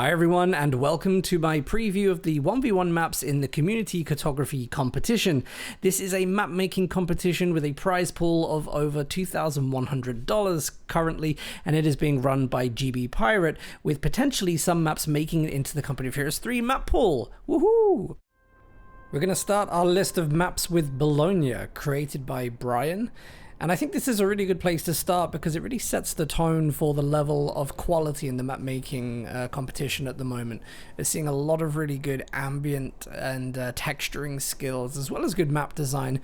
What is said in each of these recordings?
Hi everyone, and welcome to my preview of the 1v1 maps in the CoHmmunity CoHtography CoHmpetition. This is a map making competition with a prize pool of over $2,100 currently, and it is being run by GBPirate, with potentially some maps making it into the Company of Heroes 3 map pool. Woohoo! We're going to start our list of maps with Bologna, created by Byrne. And I think this is a really good place to start because it really sets the tone for the level of quality in the map making competition at the moment. We're seeing a lot of really good ambient and texturing skills, as well as good map design.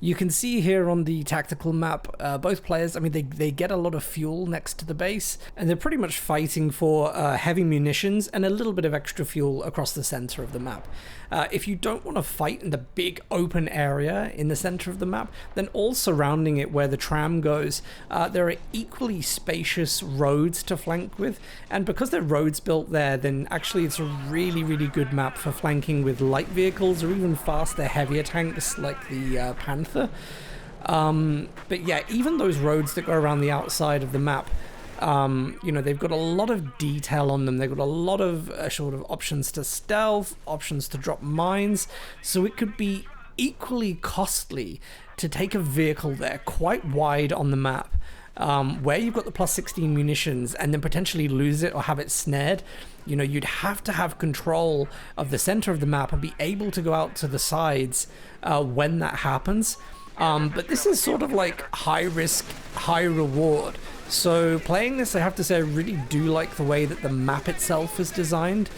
You can see here on the tactical map, both players, I mean, they get a lot of fuel next to the base, and they're pretty much fighting for heavy munitions and a little bit of extra fuel across the center of the map. If you don't want to fight in the big open area in the center of the map, then all surrounding it where the tram goes, there are equally spacious roads to flank with, and because there are roads built there, then actually it's a really, really good map for flanking with light vehicles or even faster, heavier tanks like the Panther. But yeah, even those roads that go around the outside of the map, you know, they've got a lot of detail on them. They've got a lot of sort of options to stealth, options to drop mines, so it could be equally costly to take a vehicle there quite wide on the map, where you've got the plus 16 munitions, and then potentially lose it or have it snared. You know, you'd have to have control of the center of the map and be able to go out to the sides when that happens. But this is sort of like high risk, high reward. So playing this, I have to say, I really do like the way that the map itself is designed.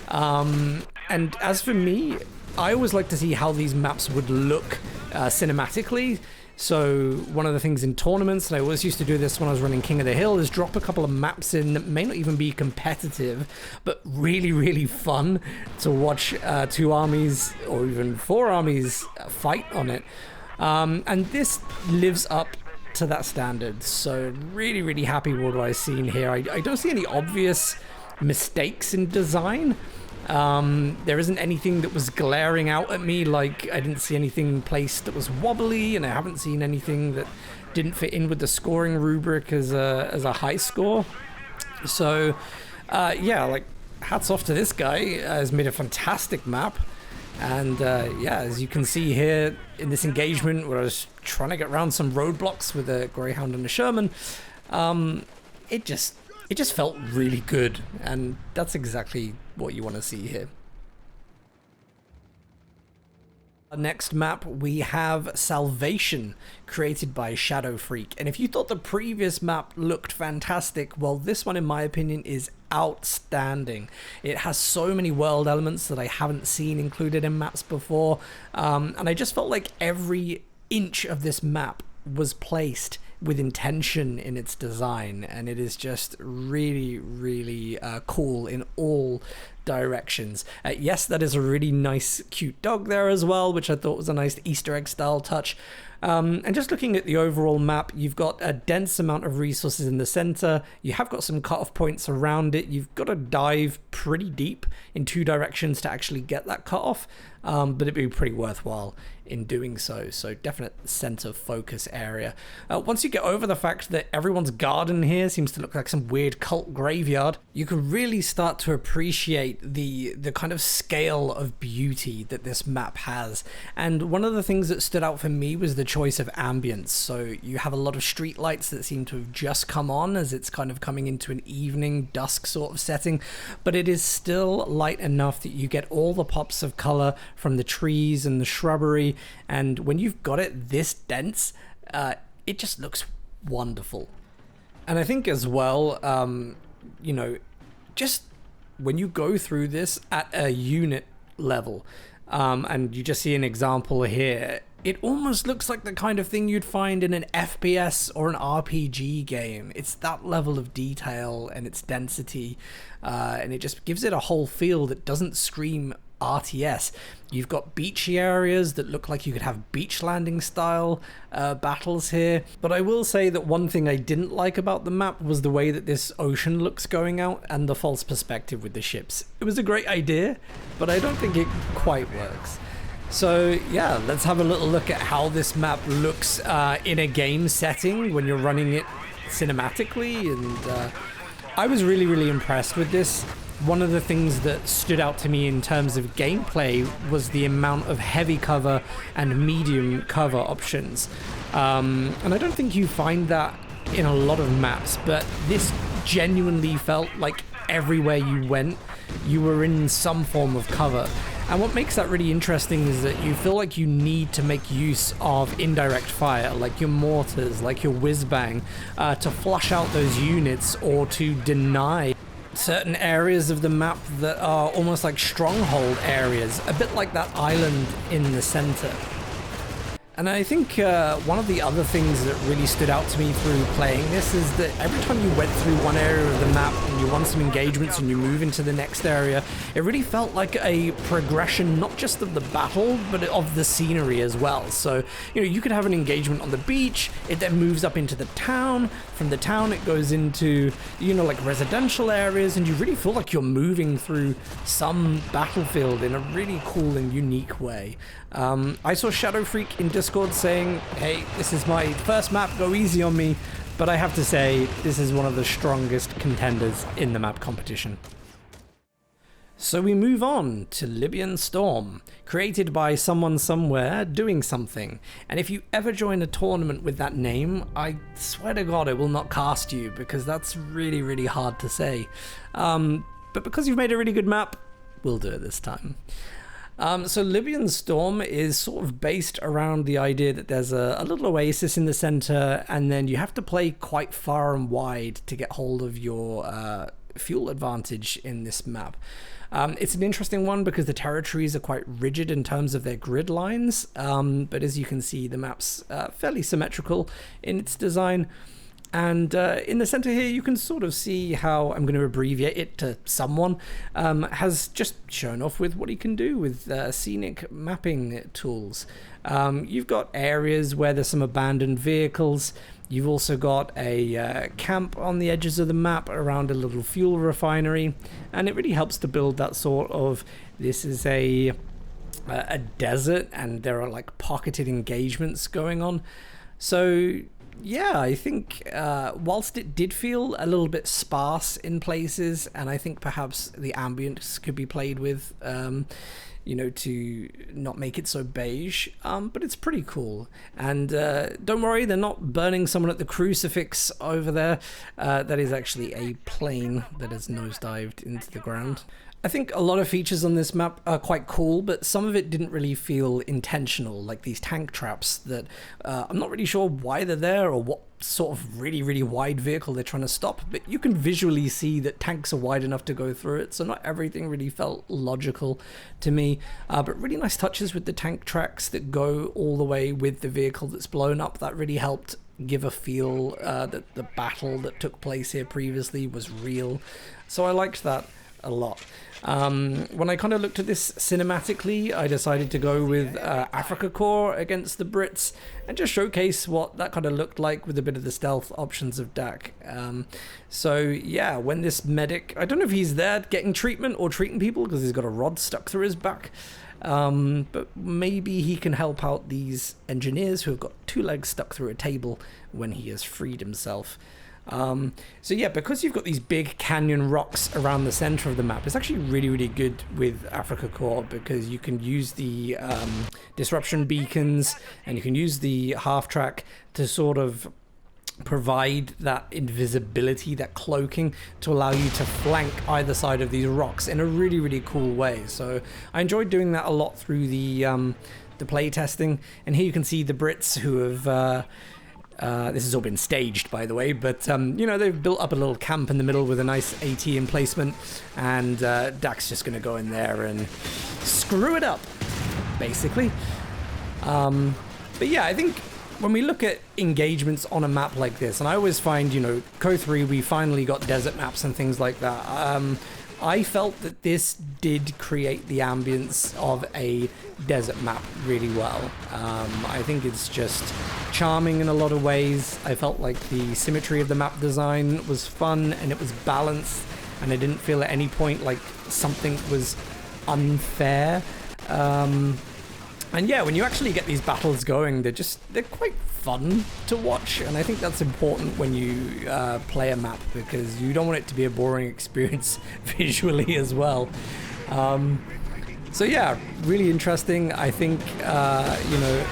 And as for me, I always like to see how these maps would look cinematically. So one of the things in tournaments, and I always used to do this when I was running King of the Hill, is drop a couple of maps in that may not even be competitive, but really, really fun to watch two armies or even four armies fight on it. And this lives up to that standard. So really, really happy with what I've seen here. I don't see any obvious mistakes in design. There isn't anything that was glaring out at me, like I didn't see anything placed that was wobbly, and I haven't seen anything that didn't fit in with the scoring rubric as a high score. So yeah, like hats off to this guy. Has made a fantastic map. And yeah, as you can see here in this engagement where I was trying to get around some roadblocks with a Greyhound and a Sherman, it just felt really good, and that's exactly what you want to see here. Next map, we have Salvation, created by Shadowphreak. And if you thought the previous map looked fantastic, well, this one, in my opinion, is outstanding. It has so many world elements that I haven't seen included in maps before, and I just felt like every inch of this map was placed with intention in its design, and it is just really, really cool in all directions. Yes, that is a really nice cute dog there as well, which I thought was a nice Easter egg style touch. And just looking at the overall map, you've got a dense amount of resources in the center. You have got some cutoff points around it. You've got to dive pretty deep in two directions to actually get that cutoff, but it'd be pretty worthwhile in doing so. So definite center focus area. Once you get over the fact that everyone's garden here seems to look like some weird cult graveyard, you can really start to appreciate the kind of scale of beauty that this map has. And one of the things that stood out for me was the choice of ambience. So you have a lot of street lights that seem to have just come on as it's kind of coming into an evening dusk sort of setting, but it is still light enough that you get all the pops of color from the trees and the shrubbery. And when you've got it this dense, it just looks wonderful. And I think as well, you know, just when you go through this at a unit level, and you just see an example here, it almost looks like the kind of thing you'd find in an FPS or an RPG game. It's that level of detail and its density, and it just gives it a whole feel that doesn't scream RTS. You've got beachy areas that look like you could have beach landing style battles here. But I will say that one thing I didn't like about the map was the way that this ocean looks going out and the false perspective with the ships. It was a great idea, but I don't think it quite works. So yeah, let's have a little look at how this map looks in a game setting when you're running it cinematically. And I was really, really impressed with this. one of the things that stood out to me in terms of gameplay was the amount of heavy cover and medium cover options. And I don't think you find that in a lot of maps, but this genuinely felt like everywhere you went, you were in some form of cover. And what makes that really interesting is that you feel like you need to make use of indirect fire, like your mortars, like your whiz-bang, to flush out those units or to deny certain areas of the map that are almost like stronghold areas, a bit like that island in the center. And I think one of the other things that really stood out to me through playing this is that every time you went through one area of the map and you won some engagements and you move into the next area, it really felt like a progression, not just of the battle, but of the scenery as well. So, you know, you could have an engagement on the beach, it then moves up into the town, from the town it goes into, you know, like residential areas, and you really feel like you're moving through some battlefield in a really cool and unique way. I saw Shadowphreak in Discord saying, hey, this is my first map, go easy on me, but I have to say, this is one of the strongest contenders in the map competition. So we move on to Libyan Storm, created by someone somewhere doing something. And if you ever join a tournament with that name, I swear to God it will not cast you, because that's really, really hard to say. But because you've made a really good map, we'll do it this time. So Libyan Storm is sort of based around the idea that there's a little oasis in the center, and then you have to play quite far and wide to get hold of your fuel advantage in this map. It's an interesting one because the territories are quite rigid in terms of their grid lines, but as you can see, the map's fairly symmetrical in its design. And in the center here, you can sort of see how, I'm going to abbreviate it to Someone, has just shown off with what he can do with scenic mapping tools. You've got areas where there's some abandoned vehicles. You've also got a camp on the edges of the map around a little fuel refinery. And it really helps to build that sort of, this is a desert and there are like pocketed engagements going on. So yeah, I think whilst it did feel a little bit sparse in places, and I think perhaps the ambience could be played with, you know, to not make it so beige, but it's pretty cool. And don't worry, they're not burning someone at the crucifix over there. That is actually a plane that has nosedived into the ground. I think a lot of features on this map are quite cool, but some of it didn't really feel intentional, like these tank traps that I'm not really sure why they're there or what sort of really, really wide vehicle they're trying to stop, but you can visually see that tanks are wide enough to go through it, so not everything really felt logical to me, but really nice touches with the tank tracks that go all the way with the vehicle that's blown up. That really helped give a feel that the battle that took place here previously was real, so I liked that a lot. When I kind of looked at this cinematically, I decided to go with Africa Corps against the Brits and just showcase what that kind of looked like with a bit of the stealth options of DAC. So yeah, when this medic, I don't know if he's there getting treatment or treating people because he's got a rod stuck through his back, but maybe he can help out these engineers who have got two legs stuck through a table when he has freed himself. So yeah, because you've got these big canyon rocks around the center of the map, it's actually really, really good with Africa Corps because you can use the disruption beacons and you can use the half track to sort of provide that invisibility, that cloaking, to allow you to flank either side of these rocks in a really, really cool way. So I enjoyed doing that a lot through the play testing, and here you can see the Brits who have this has all been staged, by the way, but you know, they've built up a little camp in the middle with a nice AT emplacement, and Dak's just going to go in there and screw it up, basically. But yeah, I think when we look at engagements on a map like this, and I always find, you know, COH3, we finally got desert maps and things like that. I felt that this did create the ambience of a desert map really well. I think it's just charming in a lot of ways. I felt like the symmetry of the map design was fun and it was balanced, and I didn't feel at any point like something was unfair. And yeah, when you actually get these battles going, they're quite fun to watch, and I think that's important when you play a map, because you don't want it to be a boring experience visually as well. So yeah, really interesting. I think, you know,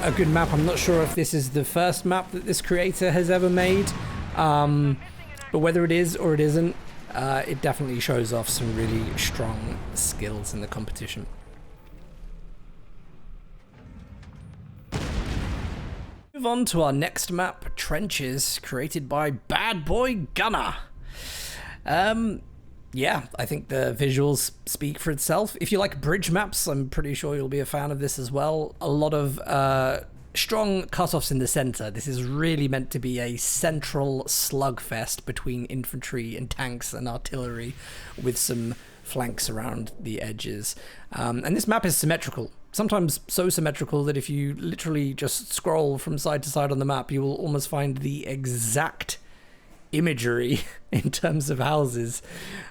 a good map. I'm not sure if this is the first map that this creator has ever made, but whether it is or it isn't, it definitely shows off some really strong skills in the competition. Move on to our next map, Trenches, created by BadBoiGunNer. Yeah, I think the visuals speak for itself. If you like bridge maps, I'm pretty sure you'll be a fan of this as well. A lot of strong cutoffs in the center. This is really meant to be a central slugfest between infantry and tanks and artillery, with some flanks around the edges. And this map is symmetrical. Sometimes so symmetrical that if you literally just scroll from side to side on the map, you will almost find the exact imagery in terms of houses,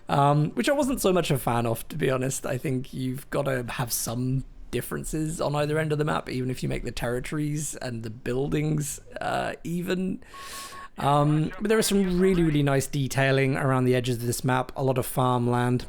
which I wasn't so much a fan of, to be honest. I think you've got to have some differences on either end of the map, even if you make the territories and the buildings even. But there is some really, really nice detailing around the edges of this map, a lot of farmland.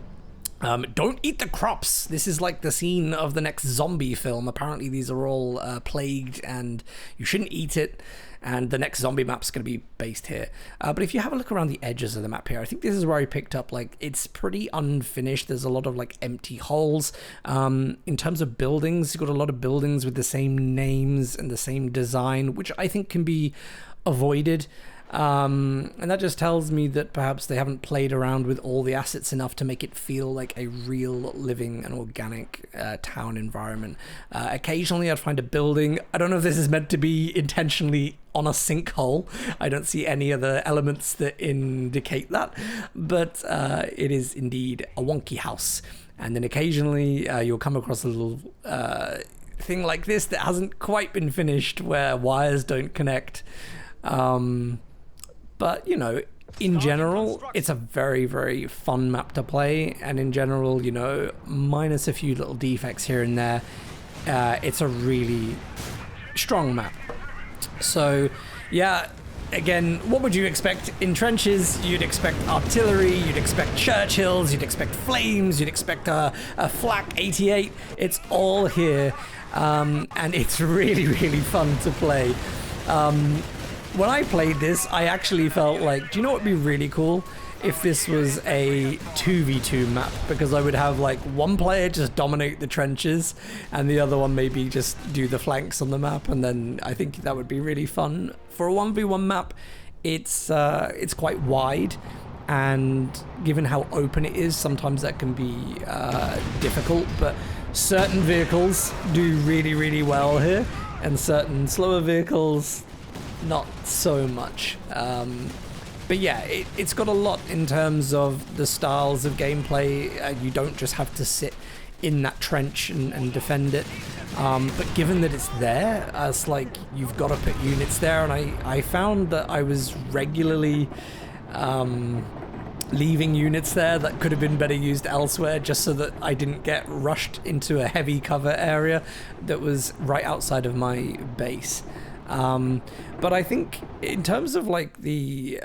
Don't eat the crops. This is like the scene of the next zombie film. Apparently these are all plagued and you shouldn't eat it. And the next zombie map's going to be based here. But if you have a look around the edges of the map here, I think this is where I picked up, like, it's pretty unfinished. There's a lot of, like, empty holes. In terms of buildings, you've got a lot of buildings with the same names and the same design, which I think can be avoided. And that just tells me that perhaps they haven't played around with all the assets enough to make it feel like a real living and organic town environment. Occasionally I'd find a building. I don't know if this is meant to be intentionally on a sinkhole. I don't see any other elements that indicate that, but it is indeed a wonky house. And then occasionally you'll come across a little thing like this that hasn't quite been finished, where wires don't connect. But, you know, in general, it's a very, very fun map to play. And in general, you know, minus a few little defects here and there, it's a really strong map. So, yeah, again, what would you expect in Trenches? You'd expect artillery, you'd expect Churchills, you'd expect flames, you'd expect a flak 88. It's all here, and it's really, really fun to play. When I played this, I actually felt like, do you know what would be really cool? If this was a 2v2 map, because I would have like one player just dominate the trenches and the other one maybe just do the flanks on the map, and then I think that would be really fun. For a 1v1 map, it's quite wide, and given how open it is, sometimes that can be difficult, but certain vehicles do really, really well here, and certain slower vehicles not so much. But yeah, it's got a lot in terms of the styles of gameplay. You don't just have to sit in that trench and defend it. But given that it's there, it's like you've got to put units there, and I found that I was regularly leaving units there that could have been better used elsewhere, just so that I didn't get rushed into a heavy cover area that was right outside of my base. But I think in terms of like the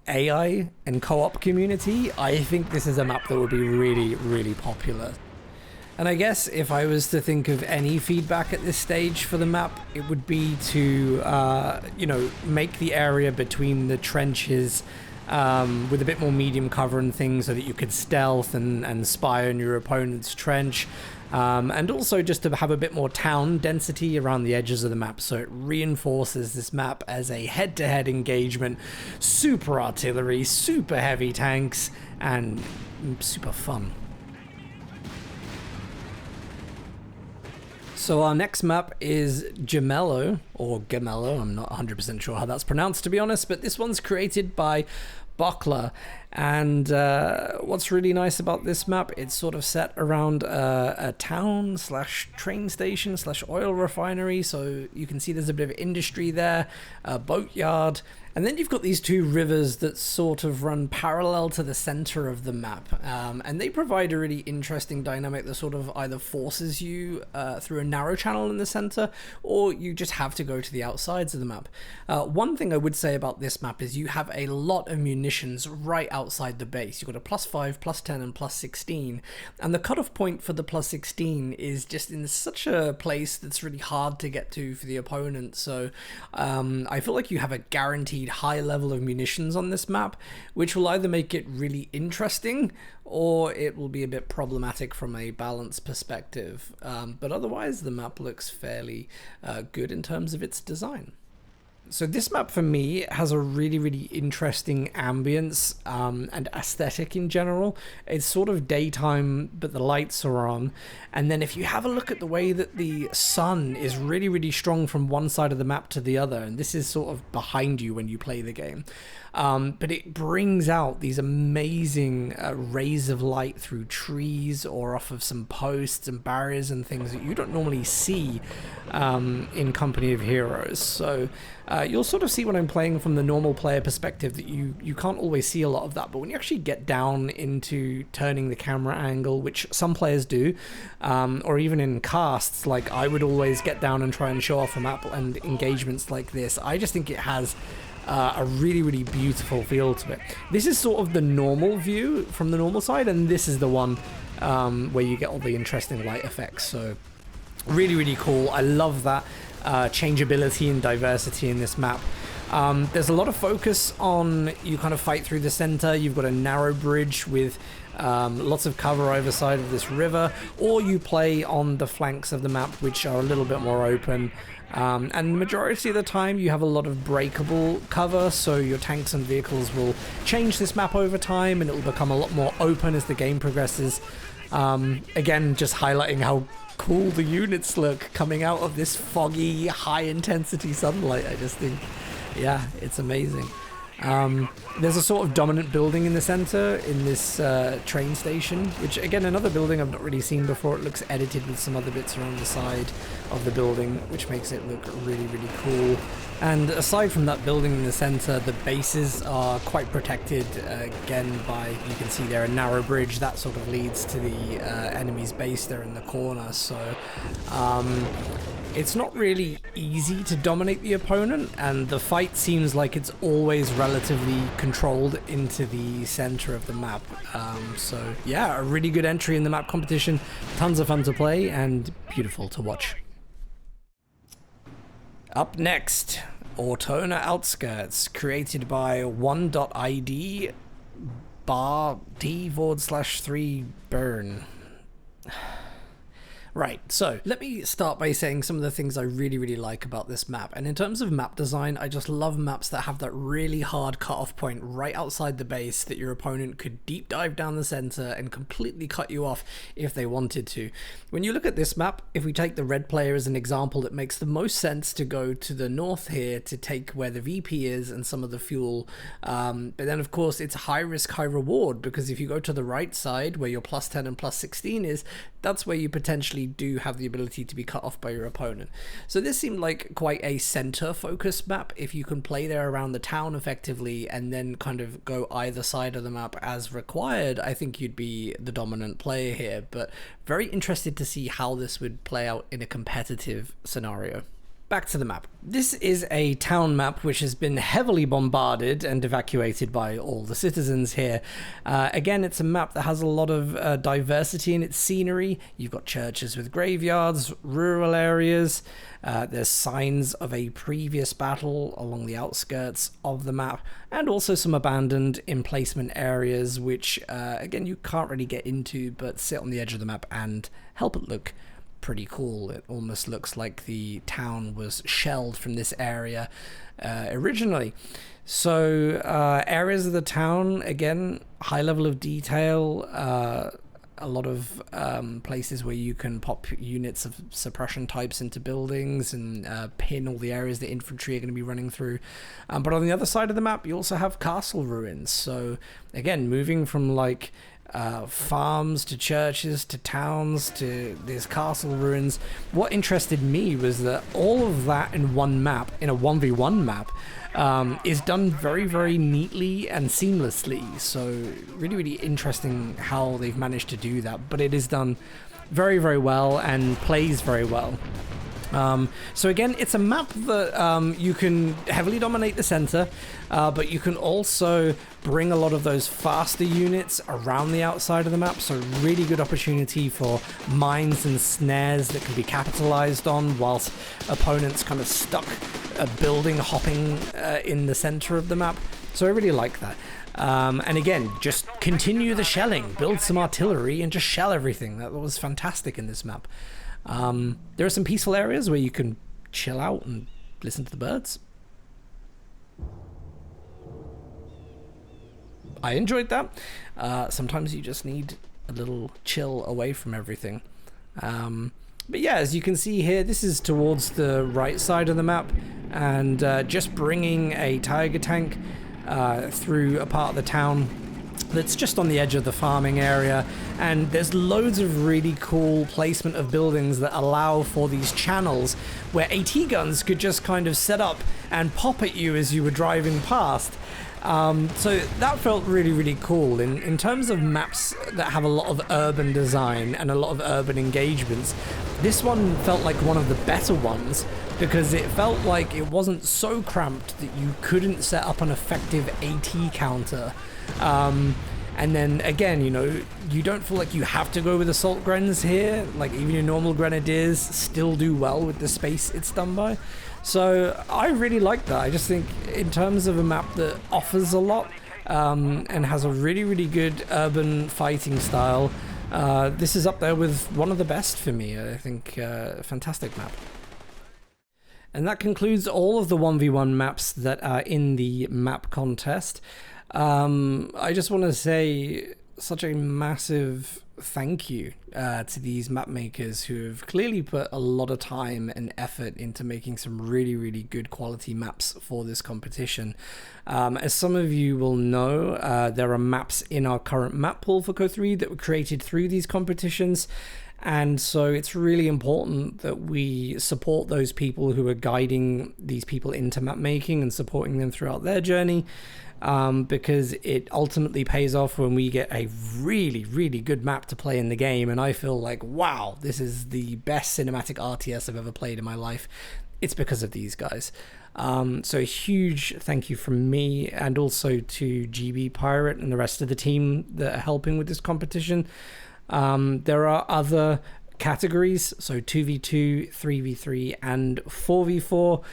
AI and co-op community, I think this is a map that would be really, really popular. And I guess if I was to think of any feedback at this stage for the map, it would be to, you know, make the area between the trenches with a bit more medium cover and things, so that you could stealth and spy on your opponent's trench. And also just to have a bit more town density around the edges of the map, so it reinforces this map as a head-to-head engagement, super artillery, super heavy tanks, and super fun. So our next map is Gemello, or Gemello, I'm not 100% sure how that's pronounced, to be honest, but this one's created by Bockla. And what's really nice about this map, it's sort of set around a town slash train station slash oil refinery, so you can see there's a bit of industry there, a boatyard, and then you've got these two rivers that sort of run parallel to the center of the map, and they provide a really interesting dynamic that sort of either forces you through a narrow channel in the center, or you just have to go to the outsides of the map. One thing I would say about this map is you have a lot of munitions right outside the base. You've got a +5, +10, and +16, and the cutoff point for the +16 is just in such a place that's really hard to get to for the opponent, so I feel like you have a guaranteed high level of munitions on this map, which will either make it really interesting or it will be a bit problematic from a balance perspective, but otherwise the map looks fairly good in terms of its design. So this map for me has a really interesting ambience and aesthetic in general. It's sort of daytime, but the lights are on. And then if you have a look at the way that the sun is really strong from one side of the map to the other, and this is sort of behind you when you play the game, but it brings out these amazing rays of light through trees or off of some posts and barriers and things that you don't normally see in Company of Heroes. So you'll sort of see when I'm playing from the normal player perspective that you can't always see a lot of that, but when you actually get down into turning the camera angle, which some players do, or even in casts, like I would always get down and try and show off a map and engagements like this, I just think it has a really beautiful feel to it. This is sort of the normal view from the normal side, and this is the one where you get all the interesting light effects, so really cool. I love that changeability and diversity in this map. There's a lot of focus on you kind of fight through the center. You've got a narrow bridge with lots of cover either side of this river, or you play on the flanks of the map, which are a little bit more open. And the majority of the time you have a lot of breakable cover, so your tanks and vehicles will change this map over time and it will become a lot more open as the game progresses. Again, just highlighting how cool the units look coming out of this foggy, high intensity sunlight. I just think, yeah, it's amazing. There's a sort of dominant building in the center in this train station, which again, another building I've not really seen before. It looks edited with some other bits around the side of the building, which makes it look really cool. And aside from that building in the center, the bases are quite protected, again, by, you can see there, a narrow bridge that sort of leads to the enemy's base there in the corner. So it's not really easy to dominate the opponent, and the fight seems like it's always relatively controlled into the center of the map. So yeah, a really good entry in the map competition, tons of fun to play and beautiful to watch. Up next, Ortona Outskirts, created by 1.id bar d/3 Byrne. Right, so let me start by saying some of the things I really like about this map. And in terms of map design, I just love maps that have that really hard cutoff point right outside the base that your opponent could deep dive down the center and completely cut you off if they wanted to. When you look at this map, if we take the red player as an example, it makes the most sense to go to the north here to take where the VP is and some of the fuel. But then of course it's high risk, high reward, because if you go to the right side where your +10 and +16 is, that's where you potentially do have the ability to be cut off by your opponent. So this seemed like quite a center focused map. If you can play there around the town effectively and then kind of go either side of the map as required, I think you'd be the dominant player here. But very interested to see how this would play out in a competitive scenario. Back to the map. This is a town map which has been heavily bombarded and evacuated by all the citizens here. Again, it's a map that has a lot of diversity in its scenery. You've got churches with graveyards, rural areas. There's signs of a previous battle along the outskirts of the map, and also some abandoned emplacement areas which, again, you can't really get into but sit on the edge of the map and help it look pretty cool. It almost looks like the town was shelled from this area originally. So areas of the town, again, high level of detail, a lot of places where you can pop units of suppression types into buildings and pin all the areas that infantry are going to be running through. But on the other side of the map, you also have castle ruins. So again, moving from like farms to churches to towns to these castle ruins. What interested me was that all of that in one map, in a 1v1 map, is done very, very neatly and seamlessly. So really, really interesting how they've managed to do that. But it is done very, very well and plays very well. So again, it's a map that you can heavily dominate the center, but you can also bring a lot of those faster units around the outside of the map. So really good opportunity for mines and snares that can be capitalized on whilst opponents kind of stuck building hopping in the center of the map. So I really like that. And again, just continue the shelling, build some artillery and just shell everything. That was fantastic in this map. There are some peaceful areas where you can chill out and listen to the birds. I enjoyed that. Sometimes you just need a little chill away from everything. But yeah, as you can see here, this is towards the right side of the map, and just bringing a tiger tank through a part of the town that's just on the edge of the farming area, and there's loads of really cool placement of buildings that allow for these channels where AT guns could just kind of set up and pop at you as you were driving past. So that felt really, really cool. In terms of maps that have a lot of urban design and a lot of urban engagements, this one felt like one of the better ones, because it felt like it wasn't so cramped that you couldn't set up an effective AT counter. And then again, you know, you don't feel like you have to go with assault grenades here. Like even your normal grenadiers still do well with the space it's done by. So I really like that. I just think in terms of a map that offers a lot and has a really, really good urban fighting style, this is up there with one of the best for me. I think fantastic map. And that concludes all of the 1v1 maps that are in the map contest. I just want to say such a massive thank you to these map makers who have clearly put a lot of time and effort into making some really, really good quality maps for this competition. As some of you will know, there are maps in our current map pool for COH3 that were created through these competitions. And so it's really important that we support those people who are guiding these people into map making and supporting them throughout their journey, because it ultimately pays off when we get a really, really good map to play in the game. And I feel like, wow, this is the best cinematic RTS I've ever played in my life. It's because of these guys. So a huge thank you from me, and also to GBPirate and the rest of the team that are helping with this competition. There are other categories, so 2v2, 3v3 and 4v4.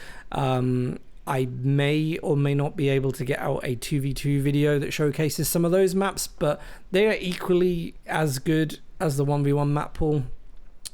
I may or may not be able to get out a 2v2 video that showcases some of those maps, but they are equally as good as the 1v1 map pool.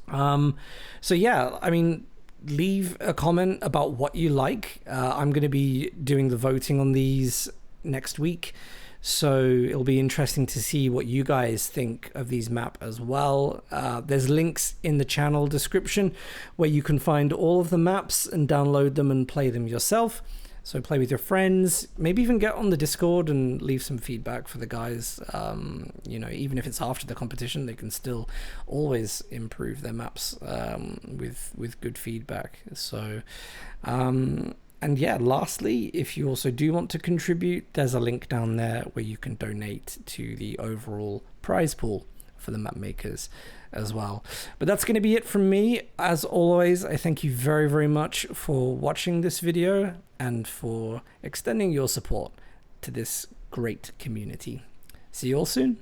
So yeah, I mean, leave a comment about what you like. I'm going to be doing the voting on these next week, so it'll be interesting to see what you guys think of these maps as well. There's links in the channel description where you can find all of the maps and download them and play them yourself. So play with your friends, maybe even get on the Discord and leave some feedback for the guys. You know, even if it's after the competition, they can still always improve their maps with good feedback. So and yeah, lastly, if you also do want to contribute, there's a link down there where you can donate to the overall prize pool for the map makers as well. But that's going to be it from me. As always, I thank you very, very much for watching this video and for extending your support to this great community. See you all soon.